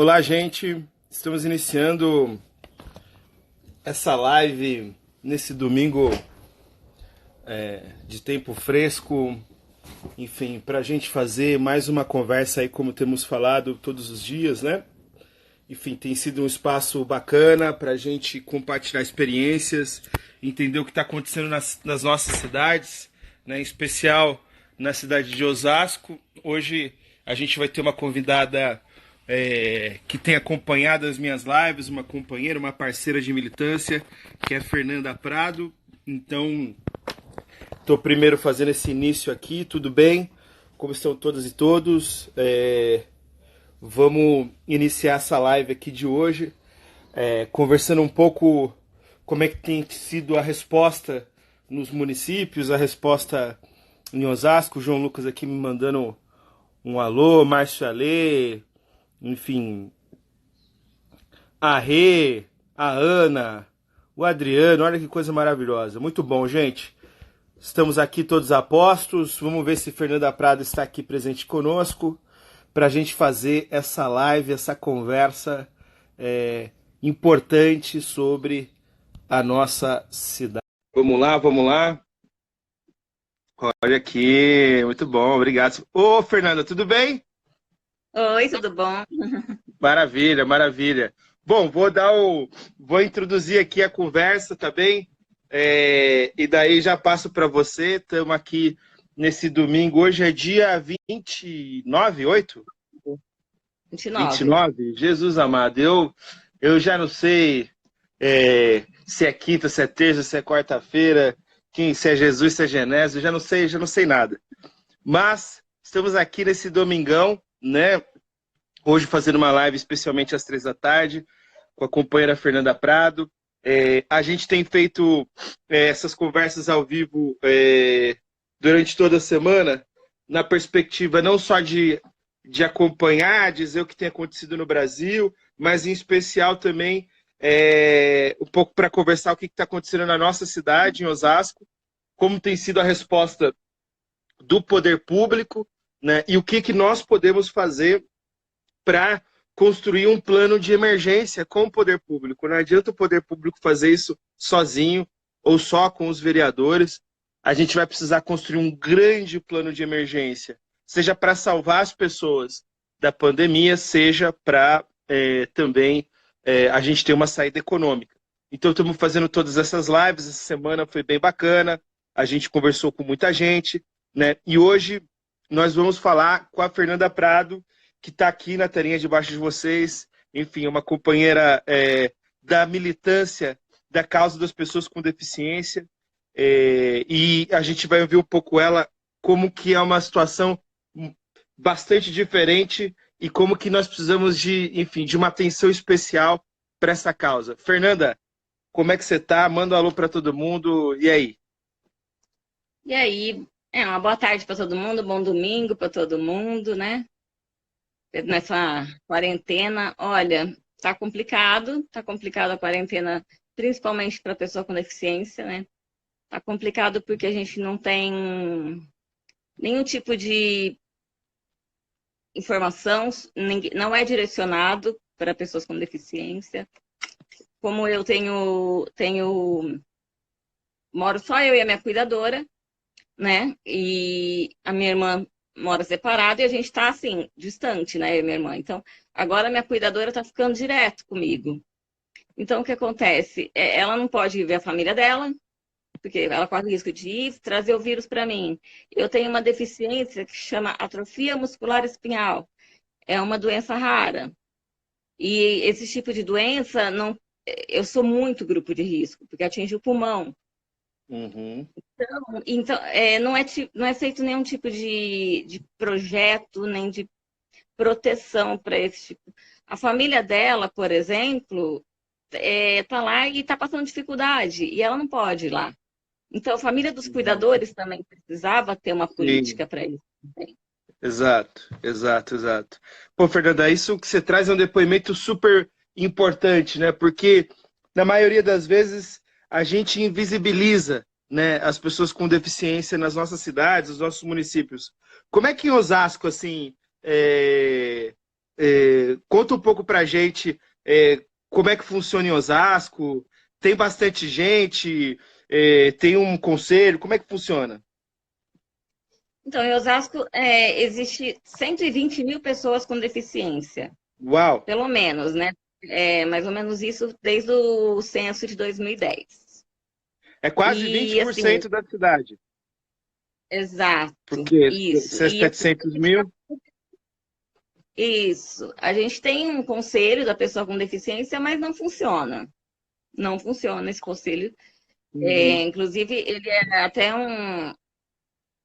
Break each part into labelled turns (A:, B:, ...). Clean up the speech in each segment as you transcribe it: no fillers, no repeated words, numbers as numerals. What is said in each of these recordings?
A: Olá, gente. Estamos iniciando essa live nesse domingo de tempo fresco. Enfim, para a gente fazer mais uma conversa aí, como temos falado todos os dias, né? Enfim, tem sido um espaço bacana para a gente compartilhar experiências, entender o que está acontecendo nas nossas cidades, né? Em especial na cidade de Osasco. Hoje a gente vai ter uma convidada que tem acompanhado as minhas lives, uma companheira, uma parceira de militância, que é a Fernanda Prado. Então, estou primeiro fazendo esse início aqui, tudo bem? Como estão todas e todos? Vamos iniciar essa live aqui de hoje, conversando um pouco como é que tem sido a resposta nos municípios, a resposta em Osasco. O João Lucas aqui me mandando um alô, Márcio Alê, enfim, a Rê, a Ana, o Adriano, olha que coisa maravilhosa. Muito bom, gente. Estamos aqui todos apostos. Vamos ver se Fernanda Prado está aqui presente conosco para a gente fazer essa live, essa conversa importante sobre a nossa cidade. Vamos lá, vamos lá. Olha aqui, muito bom, obrigado. Ô, Fernanda, tudo bem?
B: Oi, tudo bom?
A: Maravilha, maravilha. Bom, vou introduzir aqui a conversa, tá bem? E daí já passo para você. Estamos aqui nesse domingo. Hoje é dia 29, 8?
B: 29.
A: 29? Jesus amado, eu já não sei se é quinta, se é terça, se é quarta-feira, se é Jesus, se é Genésio, já não sei nada. Mas estamos aqui nesse domingão, né? Hoje fazendo uma live especialmente às 3 da tarde, com a companheira Fernanda Prado. A gente tem feito essas conversas ao vivo durante toda a semana, na perspectiva não só de acompanhar, dizer o que tem acontecido no Brasil, mas em especial também um pouco para conversar o que está acontecendo na nossa cidade, em Osasco, como tem sido a resposta do poder público, né, e o que nós podemos fazer para construir um plano de emergência com o poder público. Não adianta o poder público fazer isso sozinho ou só com os vereadores. A gente vai precisar construir um grande plano de emergência, seja para salvar as pessoas da pandemia, seja para também a gente ter uma saída econômica. Então, estamos fazendo todas essas lives. Essa semana foi bem bacana, a gente conversou com muita gente, né? E hoje nós vamos falar com a Fernanda Prado, que está aqui na telinha debaixo de vocês, enfim, uma companheira da militância da causa das pessoas com deficiência, e a gente vai ouvir um pouco ela, como que é uma situação bastante diferente e como que nós precisamos enfim, de uma atenção especial para essa causa. Fernanda, como é que você está? Manda um alô para todo mundo, e aí?
B: E aí, uma boa tarde para todo mundo, bom domingo para todo mundo, né? Nessa quarentena, olha, tá complicado a quarentena, principalmente para pessoa com deficiência, né? Tá complicado porque a gente não tem nenhum tipo de informação, não é direcionado para pessoas com deficiência. Como eu moro só eu e a minha cuidadora, né? E a minha irmã mora separada e a gente tá assim, distante, né? Eu e minha irmã. Então, agora a minha cuidadora tá ficando direto comigo. Então, o que acontece? Ela não pode ver a família dela, porque ela corre o risco de ir trazer o vírus para mim. Eu tenho uma deficiência que chama atrofia muscular espinhal. É uma doença rara. E esse tipo de doença, não, eu sou muito grupo de risco, porque atinge o pulmão.
A: Uhum.
B: Então, não é feito nenhum tipo de projeto, nem de proteção para esse tipo. A família dela, por exemplo, tá lá e está passando dificuldade, e ela não pode ir lá. Então, a família dos
A: Uhum.
B: cuidadores também precisava ter uma
A: Sim.
B: política para isso também.
A: Exato, exato, exato. Pô, Fernanda, isso que você traz é um depoimento super importante, né? Porque na maioria das vezes a gente invisibiliza, né, as pessoas com deficiência nas nossas cidades, nos nossos municípios. Como é que em Osasco, assim, conta um pouco pra gente como é que funciona em Osasco, tem bastante gente, tem um conselho, como é que funciona?
B: Então, em Osasco, existe 120 mil pessoas com deficiência,
A: Uau,
B: pelo menos, né? É mais ou menos isso desde o censo de 2010.
A: é quase vinte
B: E,
A: por
B: assim,
A: cento da cidade,
B: exato,
A: porque
B: isso.
A: se é
B: E, assim,
A: 700 mil...
B: isso. A gente tem um conselho da pessoa com deficiência, mas não funciona. Não funciona esse conselho.
A: Uhum.
B: Inclusive, ele é até um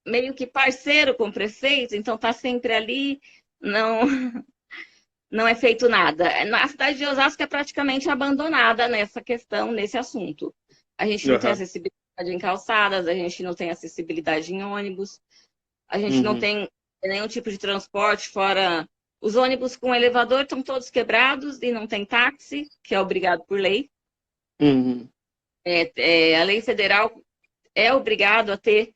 B: meio que parceiro com o prefeito, então está sempre ali, não, não é feito nada. Na cidade de Osasco é praticamente abandonada nessa questão, nesse assunto. A gente não tem
A: Aham.
B: acessibilidade em calçadas, a gente não tem acessibilidade em ônibus, a gente não
A: Uhum.
B: tem nenhum tipo de transporte fora. Os ônibus com elevador estão todos quebrados e não tem táxi, que é obrigado por lei.
A: Uhum.
B: A lei federal é obrigado a ter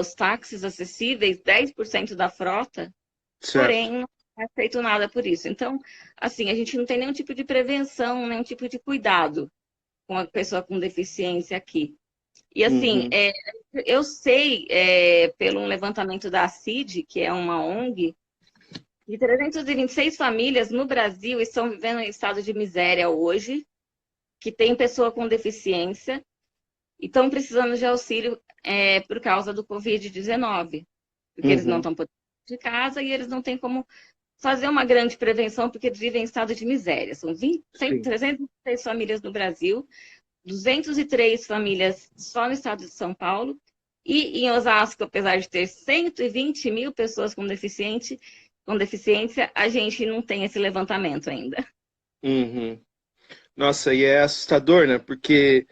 B: os táxis acessíveis, 10% da frota,
A: Certo.
B: porém não é feito nada por isso. Então, assim, a gente não tem nenhum tipo de prevenção, nenhum tipo de cuidado com a pessoa com deficiência aqui. E assim,
A: Uhum.
B: eu sei, pelo um levantamento da CID, que é uma ONG, que 326 famílias no Brasil estão vivendo em estado de miséria hoje, que tem pessoa com deficiência, e estão precisando de auxílio por causa do Covid-19, porque eles não
A: Uhum.
B: estão podendo sair de casa e eles não têm como fazer uma grande prevenção, porque eles vivem em estado de miséria. São
A: Sim.
B: 306 famílias no Brasil, 203 famílias só no estado de São Paulo, e em Osasco, apesar de ter 120 mil pessoas com deficiência, a gente não tem esse levantamento ainda.
A: Uhum. Nossa, e é assustador, né? Porque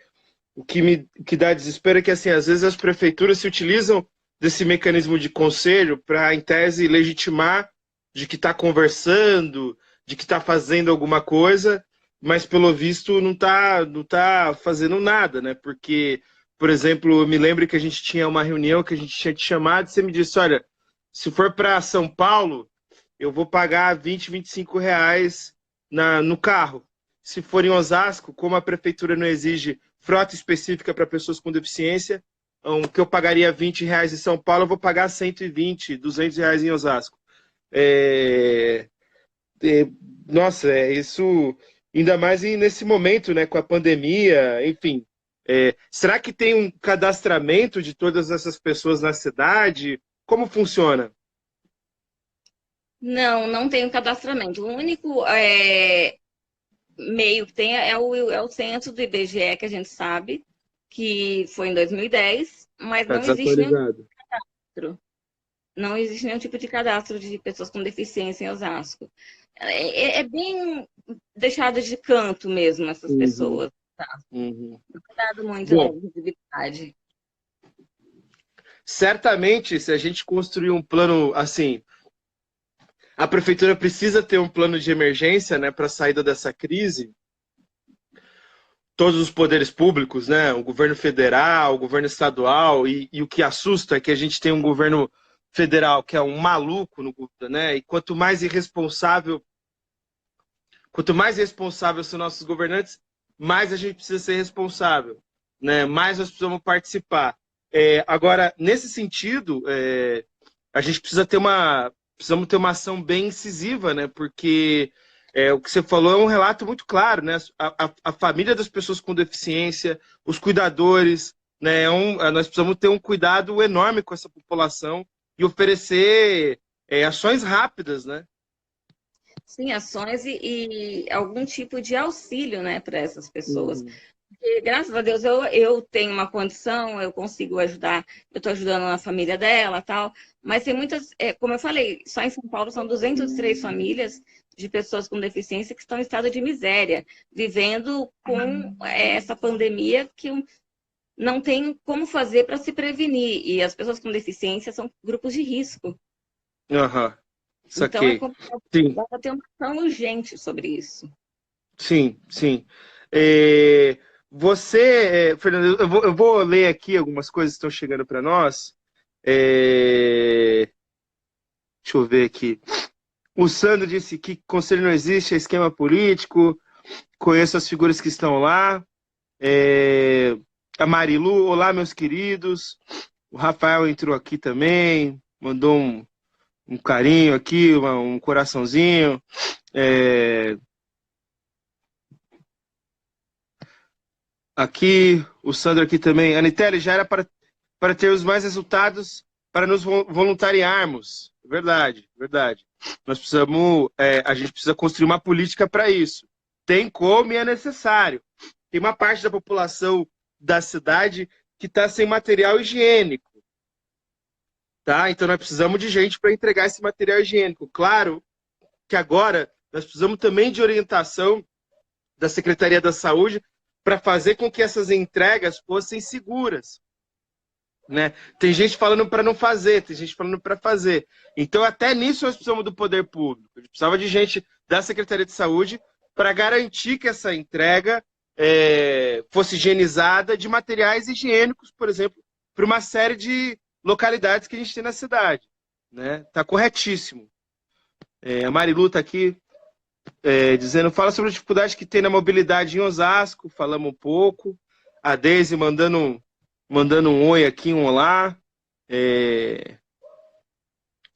A: o que dá desespero é que, assim, às vezes as prefeituras se utilizam desse mecanismo de conselho para, em tese, legitimar de que está conversando, de que está fazendo alguma coisa, mas, pelo visto, não tá fazendo nada, né? Porque, por exemplo, eu me lembro que a gente tinha uma reunião que a gente tinha te chamado e você me disse, olha, se for para São Paulo, eu vou pagar 20, R$ 25 no carro. Se for em Osasco, como a prefeitura não exige frota específica para pessoas com deficiência, o que eu pagaria R$ 20 em São Paulo, eu vou pagar 120, R$ 200 em Osasco. É, é, nossa, isso ainda mais nesse momento, né, com a pandemia, enfim. Será que tem um cadastramento de todas essas pessoas na cidade? Como funciona?
B: Não, não tem o cadastramento. O único meio que tem é o censo do IBGE, que a gente sabe, que foi em 2010, mas
A: Está
B: não existe nenhum
A: desatualizado.
B: cadastro. Não existe nenhum tipo de cadastro de pessoas com deficiência em Osasco. É bem deixado de canto mesmo essas
A: Uhum,
B: pessoas. Tá?
A: uhum.
B: Não é dado muito
A: Bom,
B: visibilidade.
A: certamente, se a gente construir um plano assim, a prefeitura precisa ter um plano de emergência, né, para a saída dessa crise. Todos os poderes públicos, né, o governo federal, o governo estadual, e o que assusta é que a gente tem um governo federal que é um maluco, né, e quanto mais responsável são nossos governantes, mais a gente precisa ser responsável, né, mais nós precisamos participar. Agora, nesse sentido, a gente precisamos ter uma ação bem incisiva, né? Porque o que você falou é um relato muito claro, né? A família das pessoas com deficiência, os cuidadores, né? Nós precisamos ter um cuidado enorme com essa população e oferecer ações rápidas, né?
B: Sim, ações e algum tipo de auxílio, né, para essas pessoas.
A: Uhum.
B: Porque, graças a Deus, eu tenho uma condição, eu consigo ajudar, eu estou ajudando a família dela, tal. Mas tem muitas, como eu falei, só em São Paulo são 203 famílias de pessoas com deficiência que estão em estado de miséria, vivendo com essa pandemia que não tem como fazer para se prevenir. E as pessoas com deficiência são grupos de risco.
A: Aham,
B: Então,
A: saquei. Sim,
B: dá para ter uma ação urgente sobre isso.
A: sim, sim. Fernando, eu vou ler aqui algumas coisas que estão chegando para nós. É, deixa eu ver aqui. O Sandro disse que conselho não existe, é esquema político. Conheço as figuras que estão lá. É, a Marilu, olá, meus queridos. O Rafael entrou aqui também, mandou um carinho aqui, um coraçãozinho. É, aqui, o Sandro aqui também. Anitelli, já era para termos mais resultados para nos voluntariarmos. Verdade, verdade. Nós precisamos, a gente precisa construir uma política para isso. Tem como e é necessário. Tem uma parte da população da cidade que está sem material higiênico, tá? Então nós precisamos de gente para entregar esse material higiênico. Claro que agora nós precisamos também de orientação da Secretaria da Saúde para fazer com que essas entregas fossem seguras, né? Tem gente falando para não fazer, tem gente falando para fazer. Então até nisso nós precisamos do poder público. A gente precisava de gente da Secretaria de Saúde para garantir que essa entrega fosse higienizada de materiais higiênicos, por exemplo, para uma série de localidades que a gente tem na cidade, né? Tá corretíssimo. A Marilu está aqui dizendo, fala sobre a dificuldade que tem na mobilidade em Osasco, falamos um pouco. A Deise mandando um oi aqui, um olá.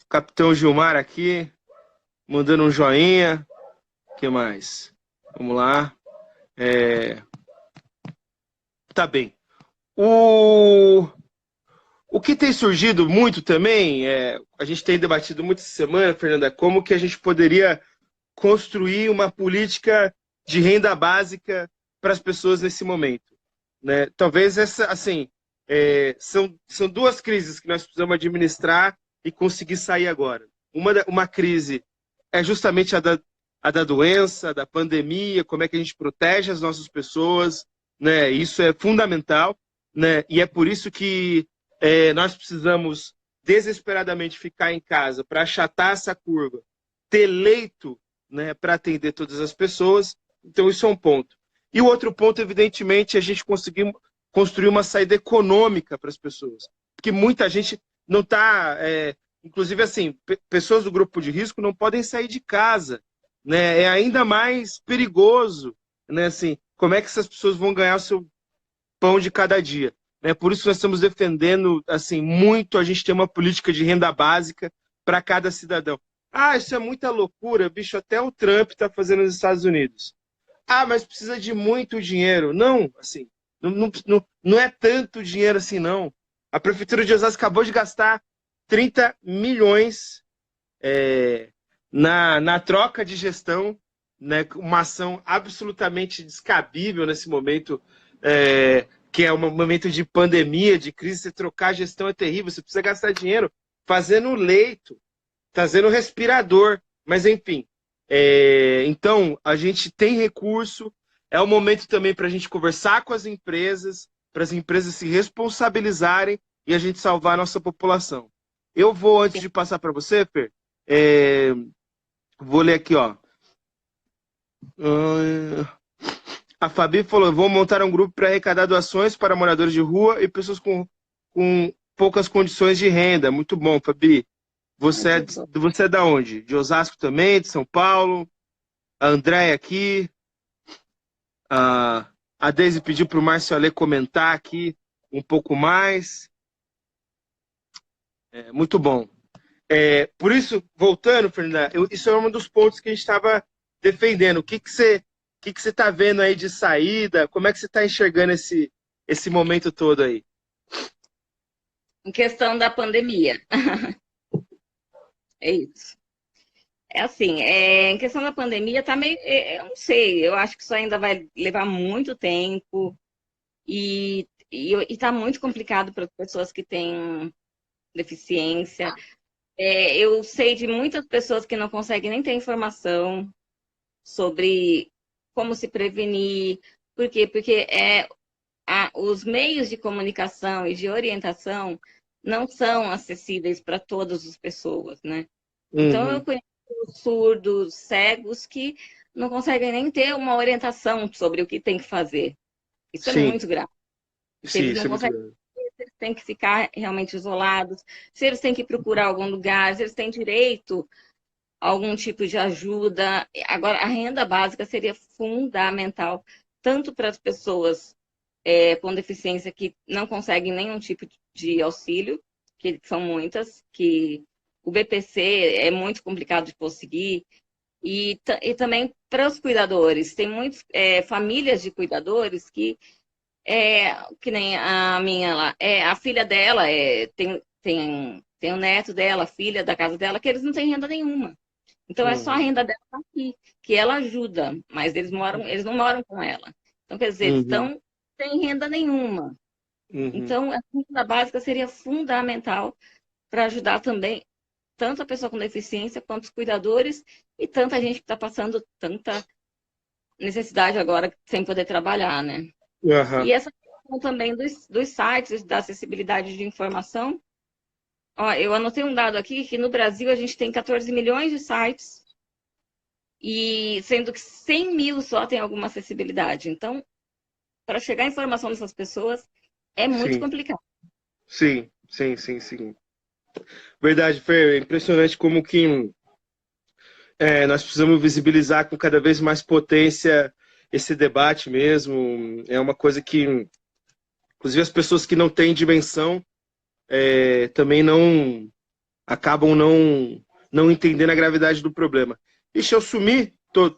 A: Capitão Gilmar aqui, mandando um joinha. O que mais? Vamos lá. Tá bem. O que tem surgido muito também, a gente tem debatido muito essa semana, Fernanda, como que a gente poderia construir uma política de renda básica para as pessoas nesse momento, né? Talvez são duas crises que nós precisamos administrar e conseguir sair agora. Uma crise é justamente a da doença, da pandemia, como é que a gente protege as nossas pessoas, né? Isso é fundamental, né? E é por isso que nós precisamos desesperadamente ficar em casa para achatar essa curva, ter leito, né, para atender todas as pessoas. Então isso é um ponto. E o outro ponto, evidentemente, é a gente conseguir construir uma saída econômica para as pessoas. Porque muita gente não está... inclusive, assim, pessoas do grupo de risco não podem sair de casa, né? É ainda mais perigoso, né? Assim, como é que essas pessoas vão ganhar o seu pão de cada dia? Né? Por isso nós estamos defendendo assim, muito a gente ter uma política de renda básica para cada cidadão. Ah, isso é muita loucura, bicho, até o Trump está fazendo nos Estados Unidos. Ah, mas precisa de muito dinheiro. Não, assim, não é tanto dinheiro assim, não. A Prefeitura de Osasco acabou de gastar 30 milhões na troca de gestão, né, uma ação absolutamente descabível nesse momento, que é um momento de pandemia, de crise. Você trocar a gestão é terrível, você precisa gastar dinheiro fazendo leito, fazendo respirador, mas enfim. Então, a gente tem recurso, é o momento também para a gente conversar com as empresas, para as empresas se responsabilizarem e a gente salvar a nossa população. Eu vou, antes de passar para você, Fer, vou ler aqui, ó. A Fabi falou, vou montar um grupo para arrecadar doações para moradores de rua e pessoas com poucas condições de renda. Muito bom, Fabi. Você é da onde? De Osasco também, de São Paulo? A Andréia aqui. A Deise pediu para o Márcio Ale comentar aqui um pouco mais. Muito bom. Por isso, voltando, Fernanda, isso é um dos pontos que a gente estava defendendo. O que você está vendo aí de saída? Como é que você está enxergando esse momento todo aí?
B: Em questão da pandemia. É isso. É assim, em questão da pandemia, tá meio. Eu não sei, eu acho que isso ainda vai levar muito tempo e tá muito complicado para as pessoas que têm deficiência. Eu sei de muitas pessoas que não conseguem nem ter informação sobre como se prevenir. Por quê? Porque os meios de comunicação e de orientação não são acessíveis para todas as pessoas, né? Então, eu conheço surdos, cegos, que não conseguem nem ter uma orientação sobre o que tem que fazer. Isso é muito grave. Se eles não conseguem, se eles têm que ficar realmente isolados, se eles têm que procurar algum lugar, se eles têm direito algum tipo de ajuda. Agora, a renda básica seria fundamental, tanto para as pessoas com deficiência que não conseguem nenhum tipo de auxílio, que são muitas, que o BPC é muito complicado de conseguir, e também para os cuidadores. Tem muitas famílias de cuidadores que nem a minha lá, a filha dela tem o neto dela, a filha da casa dela, que eles não têm renda nenhuma. Então é só a
A: Uhum.
B: renda dela aqui, que ela ajuda, mas eles não moram com ela. Então, quer dizer, eles
A: Uhum.
B: estão sem renda nenhuma.
A: Uhum.
B: Então, a renda básica seria fundamental para ajudar também tanto a pessoa com deficiência quanto os cuidadores e tanta gente que está passando tanta necessidade agora sem poder trabalhar, né?
A: Aham.
B: E essa questão também dos sites, da acessibilidade de informação. Ó, eu anotei um dado aqui que no Brasil a gente tem 14 milhões de sites e sendo que 100 mil só tem alguma acessibilidade. Então, para chegar a informação dessas pessoas é muito
A: Sim,
B: complicado.
A: sim, sim, sim, sim. Verdade, Fer, é impressionante como que nós precisamos visibilizar com cada vez mais potência esse debate mesmo. É uma coisa que, inclusive, as pessoas que não têm dimensão também não acabam não entendendo a gravidade do problema. Ixi, eu sumi,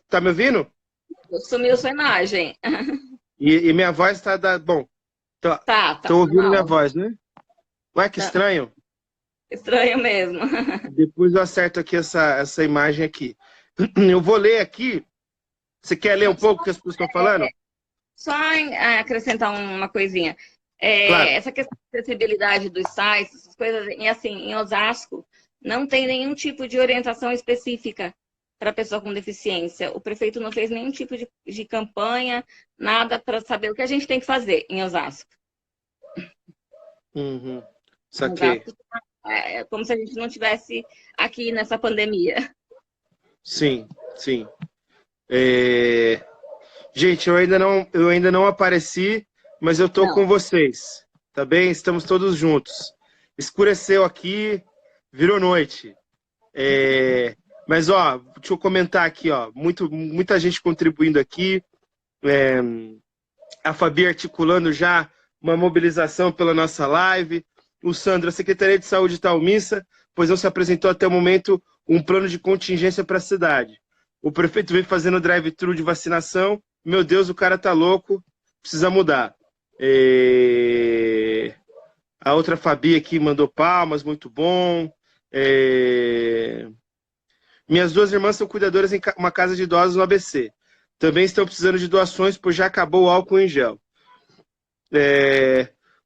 A: tá me ouvindo?
B: Sumiu sua imagem.
A: E minha voz tá da. Bom,
B: Tá
A: tô ouvindo minha
B: normal.
A: voz, né? Ué, que
B: Tá
A: estranho.
B: estranho mesmo.
A: Depois eu acerto aqui essa imagem aqui. Eu vou ler aqui. Você quer ler um pouco o que as pessoas estão falando?
B: Só acrescentar uma coisinha.
A: Claro.
B: Essa questão de acessibilidade dos sites, essas coisas, e assim, em Osasco, não tem nenhum tipo de orientação específica para pessoa com deficiência. O prefeito não fez nenhum tipo de campanha, nada para saber o que a gente tem que fazer em Osasco.
A: Uhum.
B: Em
A: Saquei.
B: Osasco é como se a gente não tivesse aqui nessa pandemia.
A: Sim, sim. É, gente, eu ainda não apareci, mas eu tô com
B: Não.
A: vocês. Tá bem? Estamos todos juntos. Escureceu aqui, virou noite. É, mas, ó, deixa eu comentar aqui, ó. Muita gente contribuindo aqui. É, a Fabi articulando já uma mobilização pela nossa live. O Sandro, a Secretaria de Saúde está omissa, pois não se apresentou até o momento um plano de contingência para a cidade. O prefeito vem fazendo drive-thru de vacinação. Meu Deus, o cara tá louco, precisa mudar. A outra Fabi aqui mandou palmas, muito bom. Minhas duas irmãs são cuidadoras em uma casa de idosos no ABC. Também estão precisando de doações, pois já acabou o álcool em gel.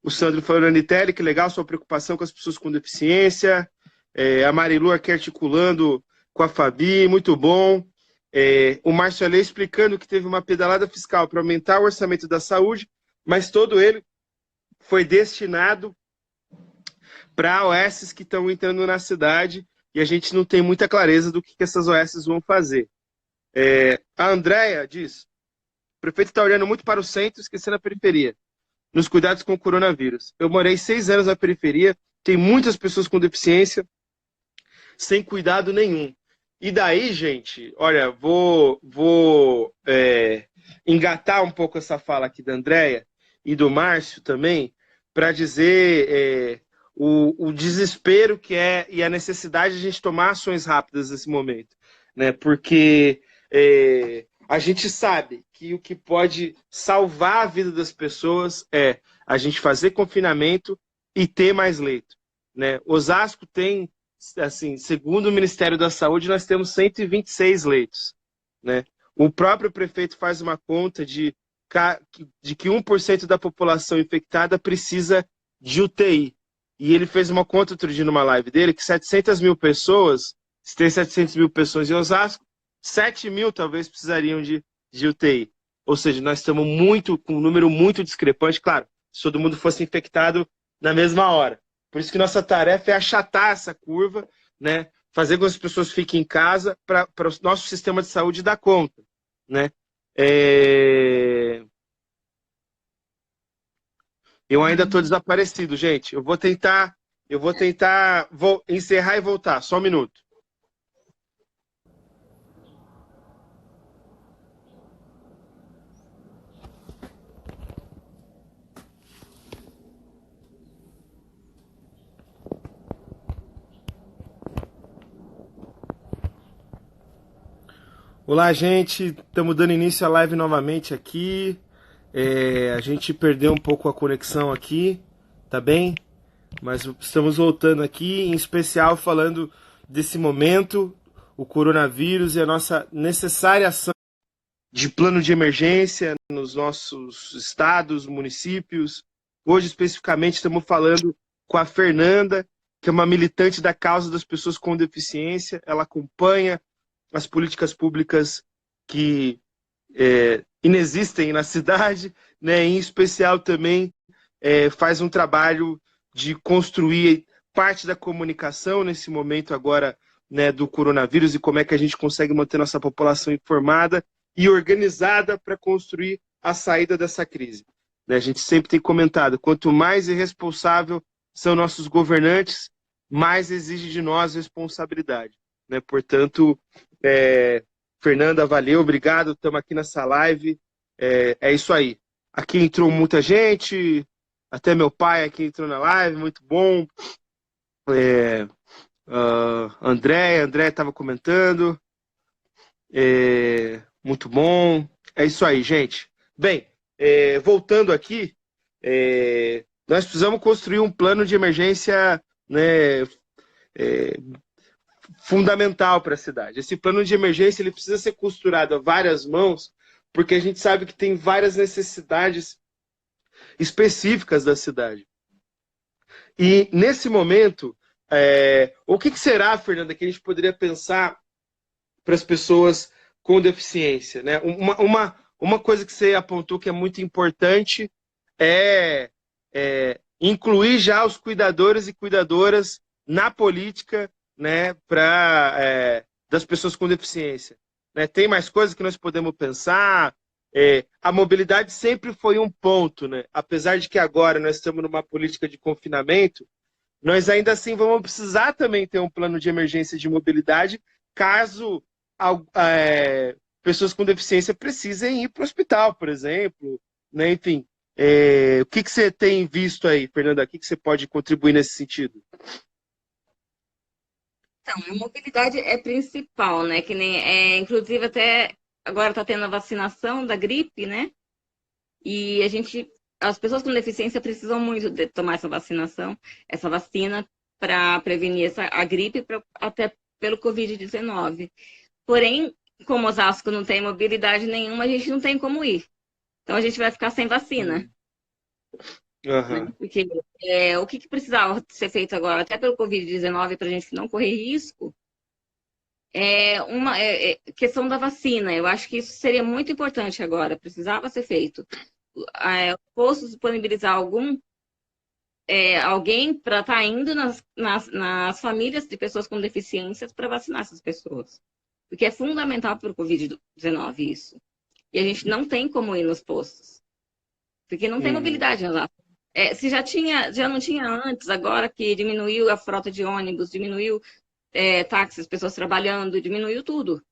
A: O Sandro falando, Anitelli, que legal sua preocupação com as pessoas com deficiência. A Marilu aqui articulando com a Fabi, muito bom. O Márcio Ale explicando que teve uma pedalada fiscal para aumentar o orçamento da saúde, mas todo ele foi destinado para OSs que estão entrando na cidade e a gente não tem muita clareza do que essas OSs vão fazer. A Andréia diz, o prefeito está olhando muito para o centro, esquecendo a periferia, nos cuidados com o coronavírus. Eu morei 6 anos na periferia, tem muitas pessoas com deficiência, sem cuidado nenhum. E daí, gente, olha, vou engatar um pouco essa fala aqui da Andréia e do Márcio também, para dizer o desespero que é e a necessidade de a gente tomar ações rápidas nesse momento, né? Porque a gente sabe que o que pode salvar a vida das pessoas é a gente fazer confinamento e ter mais leito, né? Osasco tem, assim, segundo o Ministério da Saúde, nós temos 126 leitos, né? O próprio prefeito faz uma conta de que 1% da população infectada precisa de UTI. E ele fez uma conta outro dia numa live dele que 700 mil pessoas, se tem 700 mil pessoas em Osasco, 7 mil talvez precisariam de UTI. Ou seja, nós estamos com um número muito discrepante. Claro, se todo mundo fosse infectado na mesma hora. Por isso que nossa tarefa é achatar essa curva, né? Fazer com que as pessoas fiquem em casa para o nosso sistema de saúde dar conta, né? Eu ainda estou desaparecido, gente. Vou encerrar e voltar. Só um minuto. Olá, gente. Estamos dando início à live novamente aqui. A gente perdeu um pouco a conexão aqui, tá bem? Mas estamos voltando aqui, em especial falando desse momento, o coronavírus e a nossa necessária ação de plano de emergência nos nossos estados, municípios. Hoje, especificamente, estamos falando com a Fernanda, que é uma militante da causa das pessoas com deficiência. Ela acompanha as políticas públicas que inexistem na cidade, né? Em especial também faz um trabalho de construir parte da comunicação nesse momento agora, né, do coronavírus e como é que a gente consegue manter nossa população informada e organizada para construir a saída dessa crise. Né? A gente sempre tem comentado, quanto mais irresponsável são nossos governantes, mais exige de nós responsabilidade. Né? Portanto, Fernanda, valeu, obrigado, estamos aqui nessa live. É isso aí. Aqui entrou muita gente, até meu pai aqui entrou na live, muito bom. André estava comentando. Muito bom. É isso aí, gente. Bem, voltando aqui, nós precisamos construir um plano de emergência, né, fundamental para a cidade. Esse plano de emergência ele precisa ser costurado a várias mãos, porque a gente sabe que tem várias necessidades específicas da cidade. E, nesse momento, o que será, Fernanda, que a gente poderia pensar para as pessoas com deficiência? Né? Uma coisa que você apontou que é muito importante é incluir já os cuidadores e cuidadoras na política, né, das pessoas com deficiência. Né? Tem mais coisas que nós podemos pensar. A mobilidade sempre foi um ponto, né? Apesar de que agora nós estamos numa política de confinamento, nós ainda assim vamos precisar também ter um plano de emergência de mobilidade caso pessoas com deficiência precisem ir para o hospital, por exemplo. Né? Enfim, o que você tem visto aí, Fernanda? O que você pode contribuir nesse sentido?
B: Então, a mobilidade é principal, né? Que nem, inclusive até agora está tendo a vacinação da gripe, né? E as pessoas com deficiência precisam muito de tomar essa vacina para prevenir a gripe, até pelo Covid-19. Porém, como Osasco não tem mobilidade nenhuma, a gente não tem como ir. Então a gente vai ficar sem vacina.
A: Uhum.
B: Né? Porque o que precisava ser feito agora, até pelo Covid-19, para a gente não correr risco, uma questão da vacina. Eu acho que isso seria muito importante agora, precisava ser feito. O posto disponibilizar alguém para estar indo nas famílias de pessoas com deficiências para vacinar essas pessoas. Porque é fundamental para o Covid-19 isso. E a gente não tem como ir nos postos. Porque não tem mobilidade lá. Se já não tinha antes, agora que diminuiu a frota de ônibus, diminuiu táxis, pessoas trabalhando, diminuiu tudo.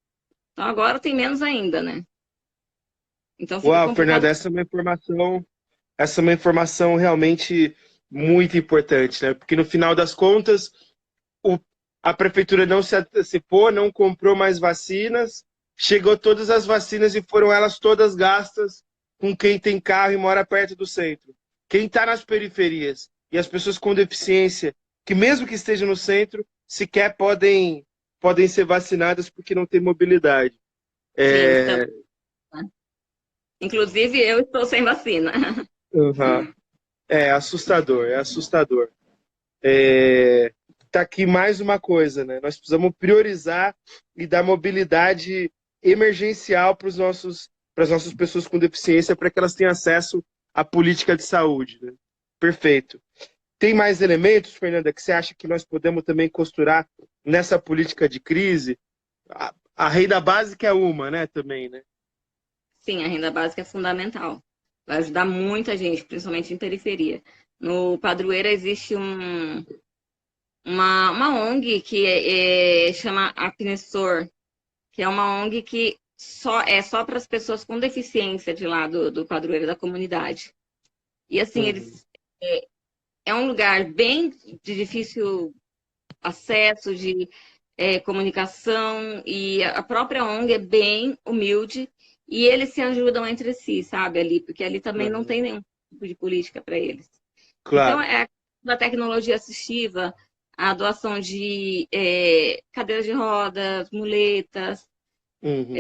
B: Então agora tem menos ainda, né? Então fica
A: Uau,
B: complicado.
A: Fernanda, essa é uma informação realmente muito importante, né? Porque no final das contas, a prefeitura não se antecipou, não comprou mais vacinas, chegou todas as vacinas e foram elas todas gastas com quem tem carro e mora perto do centro. Quem está nas periferias e as pessoas com deficiência, que mesmo que estejam no centro, sequer podem ser vacinadas porque não tem mobilidade.
B: Sim, então, inclusive eu estou sem vacina.
A: Uhum. É assustador, é assustador. Tá aqui mais uma coisa, né? Nós precisamos priorizar e dar mobilidade emergencial para as nossas pessoas com deficiência, para que elas tenham acesso à política de saúde. Né? Perfeito. Tem mais elementos, Fernanda, que você acha que nós podemos também costurar nessa política de crise? A renda básica é uma, né, também, né?
B: Sim, a renda básica é fundamental. Vai ajudar muita gente, principalmente em periferia. No Padroeira existe uma ONG que chama Apnessor, que é uma ONG que só para as pessoas com deficiência de lá do Padroeira da comunidade. E assim, eles é um lugar bem de difícil acesso, comunicação, e a própria ONG é bem humilde, e eles se ajudam entre si, sabe, ali, porque ali também não
A: Uhum.
B: tem nenhum tipo de política para eles. Então,
A: Claro.
B: é a da tecnologia assistiva, a doação de cadeiras de rodas, muletas,
A: Uhum.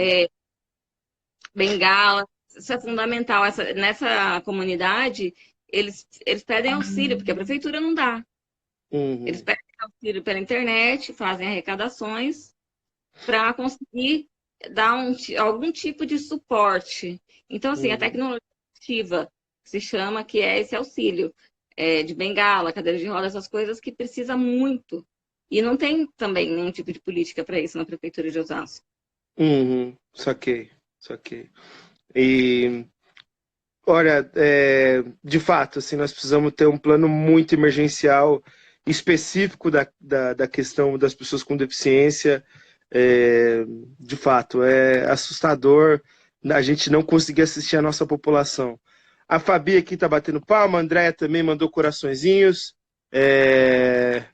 B: bengala, isso é fundamental. Nessa comunidade, eles pedem auxílio, porque a prefeitura não dá. Eles
A: Uhum.
B: pedem auxílio pela internet, fazem arrecadações para conseguir dar algum tipo de suporte. Então, assim, a
A: Uhum.
B: tecnologia ativa, que se chama, que é esse auxílio de bengala, cadeira de rodas, essas coisas que precisa muito. E não tem também nenhum tipo de política para isso na prefeitura de Osasco.
A: Uhum. Saquei, saquei. E olha, de fato, assim, nós precisamos ter um plano muito emergencial, específico da questão das pessoas com deficiência. É, de fato, é assustador a gente não conseguir assistir a nossa população. A Fabi aqui tá batendo palma, a Andréia também mandou coraçõezinhos. É,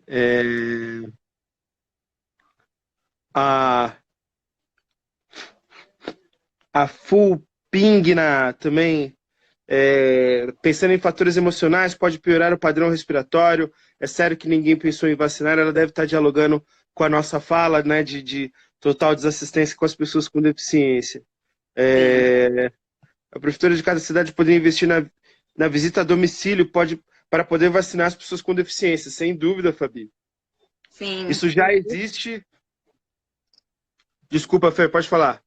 A: é, a, a Full Pingna também. Pensando em fatores emocionais, pode piorar o padrão respiratório. É sério que ninguém pensou em vacinar. Ela deve estar dialogando com a nossa fala, né, de total desassistência com as pessoas com deficiência.
B: Sim,
A: É, a prefeitura de cada cidade poderia investir na visita a domicílio para poder vacinar as pessoas com deficiência, sem dúvida, Fabi.
B: sim.
A: Isso já existe. Desculpa, Fer, pode falar.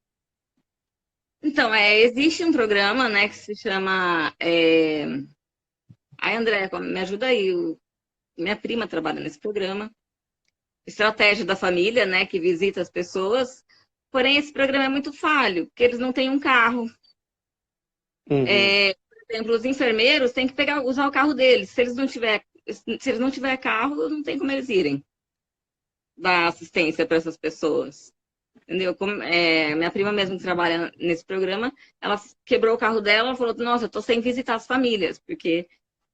B: Então, existe um programa, né, que se chama. Ai, André, me ajuda aí. Minha prima trabalha nesse programa. Estratégia da família, né, que visita as pessoas. Porém, esse programa é muito falho, porque eles não têm um carro.
A: Uhum,
B: Por exemplo, os enfermeiros têm que usar o carro deles. Se eles não tiver carro, não tem como eles irem dar assistência para essas pessoas. Entendeu? Minha prima mesmo que trabalha nesse programa, ela quebrou o carro dela e falou: Nossa, eu tô sem visitar as famílias, porque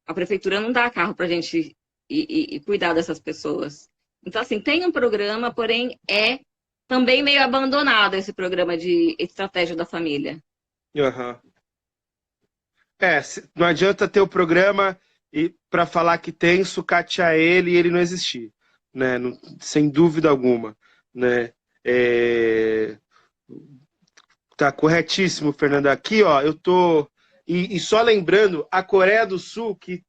B: a prefeitura não dá carro para a gente ir cuidar dessas pessoas. Então, assim, tem um programa, porém é também meio abandonado esse programa de estratégia da família.
A: uhum. Não adianta ter o programa e para falar que tem, sucatear ele e ele não existir, né? Sem dúvida alguma, né? É, tá corretíssimo, Fernando. Aqui, ó, eu tô e só lembrando, a Coreia do Sul, que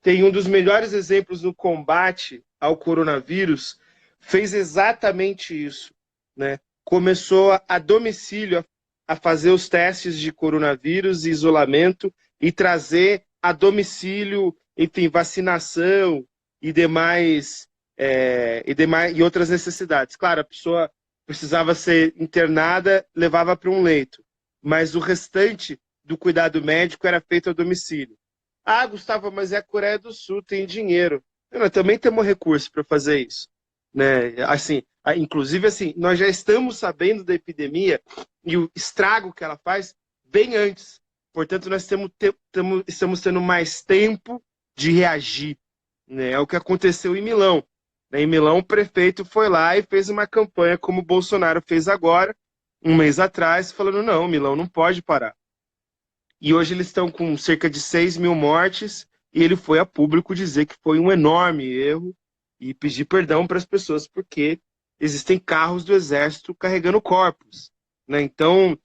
A: tem um dos melhores exemplos no combate ao coronavírus, fez exatamente isso, né? Começou a domicílio a fazer os testes de coronavírus e isolamento e trazer a domicílio, enfim, vacinação e e outras necessidades. Claro, a pessoa precisava ser internada, levava para um leito, mas o restante do cuidado médico era feito a domicílio. Ah, Gustavo, mas é a Coreia do Sul, tem dinheiro. Nós também temos recurso para fazer isso, né? Assim, inclusive assim, nós já estamos sabendo da epidemia e o estrago que ela faz bem antes. Portanto, nós estamos tendo mais tempo de reagir, né? É o que aconteceu em Milão. Em Milão, o prefeito foi lá e fez uma campanha como o Bolsonaro fez agora, um mês atrás, falando: não, Milão não pode parar. E hoje eles estão com cerca de 6 mil mortes, e ele foi a público dizer que foi um enorme erro e pedir perdão para as pessoas, porque existem carros do Exército carregando corpos. Né? Então,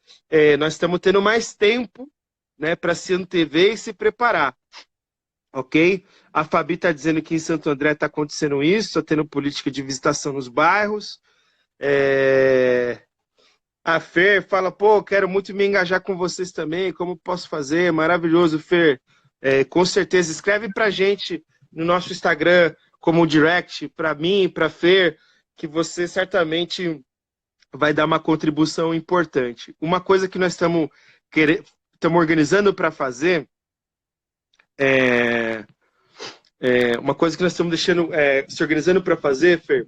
A: nós estamos tendo mais tempo, né, para se antever e se preparar. Ok? A Fabi está dizendo que em Santo André está acontecendo isso, está tendo política de visitação nos bairros. É... A Fer fala, pô, quero muito me engajar com vocês também, como posso fazer? Maravilhoso, Fer. Com certeza, escreve pra gente no nosso Instagram, como direct, para mim, para Fer, que você certamente vai dar uma contribuição importante. Uma coisa que nós estamos organizando para fazer, é, uma coisa que nós estamos deixando, se organizando para fazer, Fer,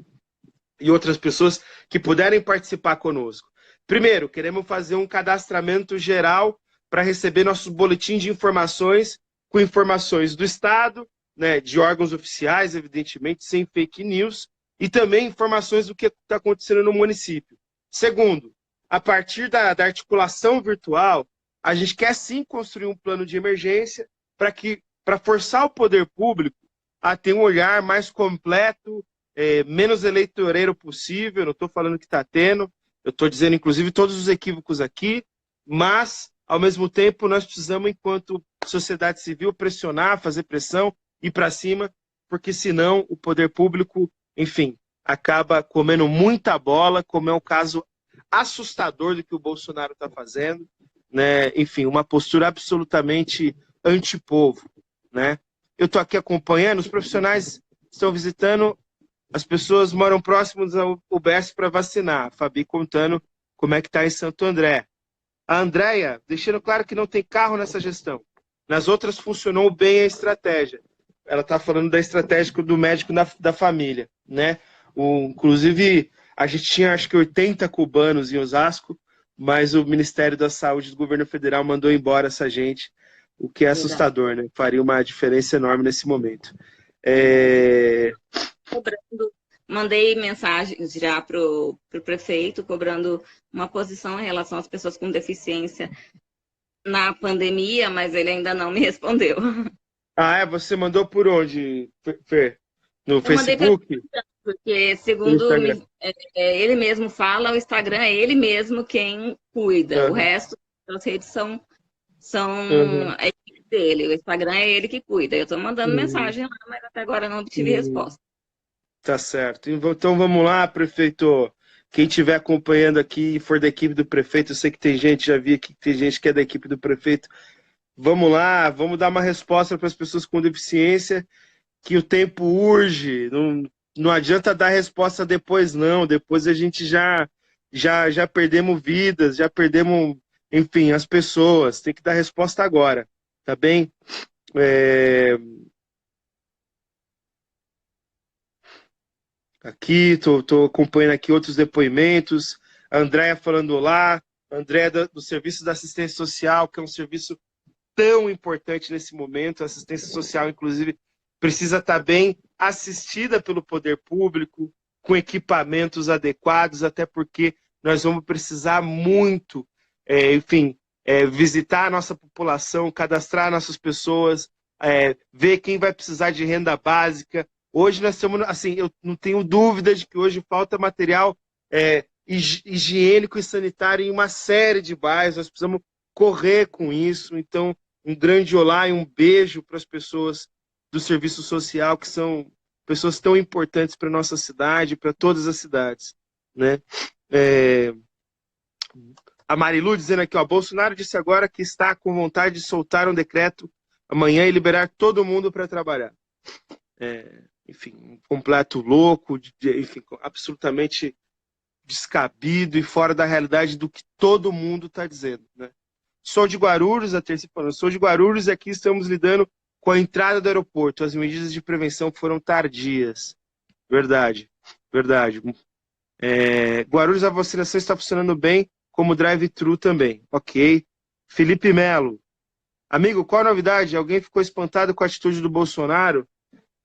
A: e outras pessoas que puderem participar conosco. Primeiro, queremos fazer um cadastramento geral para receber nossos boletins de informações com informações do Estado né, de órgãos oficiais, evidentemente, sem fake news, e também informações do que está acontecendo no município. Segundo, a partir da articulação virtual, a gente quer sim construir um plano de emergência para forçar o poder público a ter um olhar mais completo, menos eleitoreiro possível. Não estou falando que está tendo, eu estou dizendo, inclusive, todos os equívocos aqui, mas, ao mesmo tempo, nós precisamos, enquanto sociedade civil, pressionar, fazer pressão, ir para cima, porque senão o poder público, enfim, acaba comendo muita bola, como é o caso assustador do que o Bolsonaro está fazendo, né? Enfim, uma postura absolutamente antipovo, né? Eu estou aqui acompanhando, os profissionais estão visitando, as pessoas moram próximos ao UBS para vacinar. A Fabi contando como é que está em Santo André. A Andréia, deixando claro que não tem carro nessa gestão. Nas outras funcionou bem a estratégia. Ela está falando da estratégia do médico da família, né? Inclusive, a gente tinha acho que 80 cubanos em Osasco, mas o Ministério da Saúde do governo federal mandou embora essa gente, o que é assustador, né? Faria uma diferença enorme nesse momento.
B: Mandei mensagens já para o prefeito, cobrando uma posição em relação às pessoas com deficiência na pandemia, mas ele ainda não me respondeu.
A: Ah, você mandou por onde, Fer? No Facebook?
B: Porque, segundo ele mesmo fala, o Instagram é ele mesmo quem cuida. Uhum. O resto das redes são a equipe dele. O Instagram é ele que cuida. Eu estou mandando mensagem lá, mas até agora não obtive resposta.
A: Tá certo. Então vamos lá, prefeito. Quem estiver acompanhando aqui e for da equipe do prefeito, eu sei que tem gente, já vi aqui que tem gente que é da equipe do prefeito. Vamos lá, vamos dar uma resposta para as pessoas com deficiência, que o tempo urge. Não adianta dar resposta depois, não. Depois a gente já perdemos vidas, já perdemos, enfim, as pessoas. Tem que dar resposta agora, tá bem? Aqui, tô acompanhando aqui outros depoimentos. A Andréia falando olá. A Andréia do Serviço da Assistência Social, que é um serviço tão importante nesse momento. A assistência social, inclusive, precisa estar bem assistida pelo poder público, com equipamentos adequados, até porque nós vamos precisar muito, visitar a nossa população, cadastrar nossas pessoas, ver quem vai precisar de renda básica. Hoje nós estamos, assim, eu não tenho dúvida de que hoje falta material higiênico e sanitário em uma série de bairros. Nós precisamos correr com isso. Então, um grande olá e um beijo para as pessoas do serviço social, que são pessoas tão importantes para a nossa cidade, para todas as cidades, né? A Marilu dizendo aqui, ó, Bolsonaro disse agora que está com vontade de soltar um decreto amanhã e liberar todo mundo para trabalhar. Enfim, um completo louco, enfim, absolutamente descabido e fora da realidade do que todo mundo está dizendo, né? Sou de Guarulhos, a Terça falando, sou de Guarulhos e aqui estamos lidando com a entrada do aeroporto. As medidas de prevenção foram tardias. Verdade, verdade. Guarulhos, a vacinação está funcionando bem, como drive-thru também. Ok. Felipe Melo. Amigo, qual a novidade? Alguém ficou espantado com a atitude do Bolsonaro?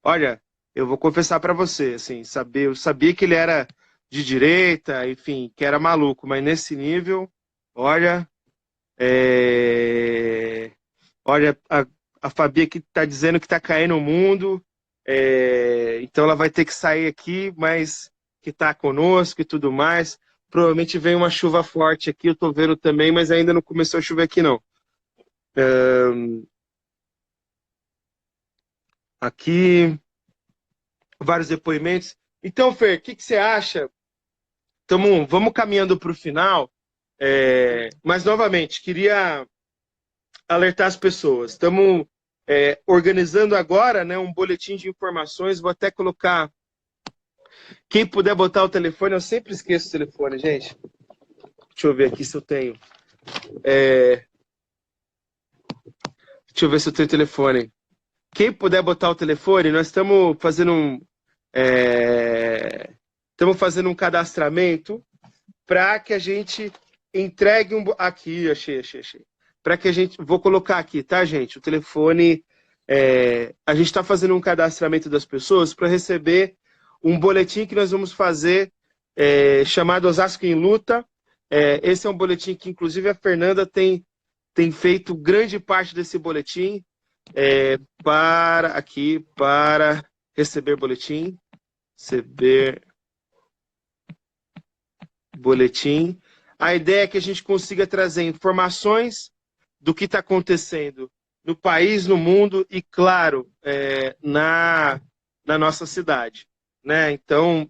A: Olha, eu vou confessar para você, assim, eu sabia que ele era de direita, enfim, que era maluco, mas nesse nível, olha, olha, a Fabi aqui está dizendo que está caindo o mundo, então ela vai ter que sair aqui, mas que está conosco e tudo mais. Provavelmente vem uma chuva forte aqui, eu estou vendo também, mas ainda não começou a chover aqui não. Aqui, vários depoimentos. Então, Fer, o que você acha? Vamos caminhando para o final, mas, novamente, queria alertar as pessoas. Estamos organizando agora, né, um boletim de informações, vou até colocar, quem puder botar o telefone, eu sempre esqueço o telefone, gente. Deixa eu ver aqui se eu tenho. Deixa eu ver se eu tenho telefone. Quem puder botar o telefone, nós estamos fazendo um cadastramento para que a gente entregue aqui, achei. Para que a gente, vou colocar aqui, tá, gente? O telefone a gente está fazendo um cadastramento das pessoas para receber um boletim que nós vamos fazer chamado Osasco em Luta. Esse é um boletim que, inclusive, a Fernanda tem feito grande parte desse boletim para receber boletim. Receber boletim. A ideia é que a gente consiga trazer informações do que está acontecendo no país, no mundo e, claro, na nossa cidade, né? Então,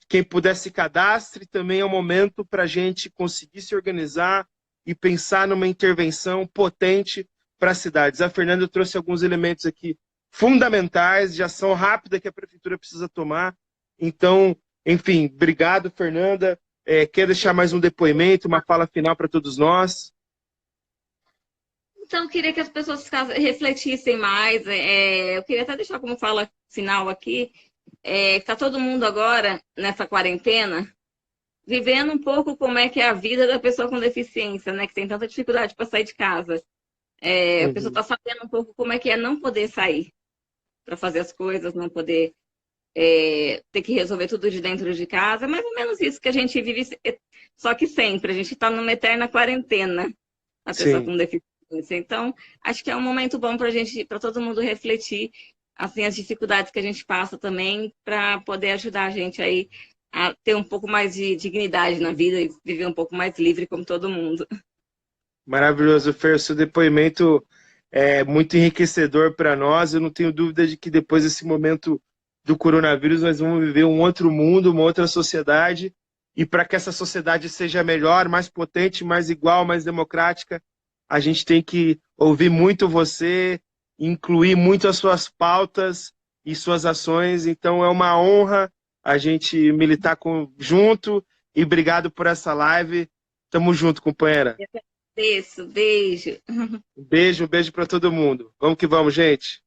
A: quem puder se cadastre, também é um momento para a gente conseguir se organizar e pensar numa intervenção potente para as cidades. A Fernanda trouxe alguns elementos aqui fundamentais de ação rápida que a prefeitura precisa tomar. Então, enfim, obrigado, Fernanda. Quer deixar mais um depoimento, uma fala final para todos nós?
B: Então, eu queria que as pessoas refletissem mais. Eu queria até deixar como fala final aqui, que está todo mundo agora, nessa quarentena, vivendo um pouco como é que é a vida da pessoa com deficiência, né? Que tem tanta dificuldade para sair de casa. A pessoa está sabendo um pouco como é que é não poder sair para fazer as coisas, não poder ter que resolver tudo de dentro de casa. É mais ou menos isso que a gente vive, só que sempre. A gente está numa eterna quarentena, a pessoa com deficiência. Então, acho que é um momento bom para todo mundo refletir assim, as dificuldades que a gente passa também, para poder ajudar a gente aí a ter um pouco mais de dignidade na vida e viver um pouco mais livre como todo mundo.
A: Maravilhoso, Fer. Seu depoimento é muito enriquecedor para nós. Eu não tenho dúvida de que depois desse momento do coronavírus nós vamos viver um outro mundo, uma outra sociedade. E para que essa sociedade seja melhor, mais potente, mais igual, mais democrática, a gente tem que ouvir muito você, incluir muito as suas pautas e suas ações. Então é uma honra a gente militar junto e obrigado por essa live. Tamo junto, companheira.
B: Beijo.
A: Um beijo para todo mundo. Vamos que vamos, gente.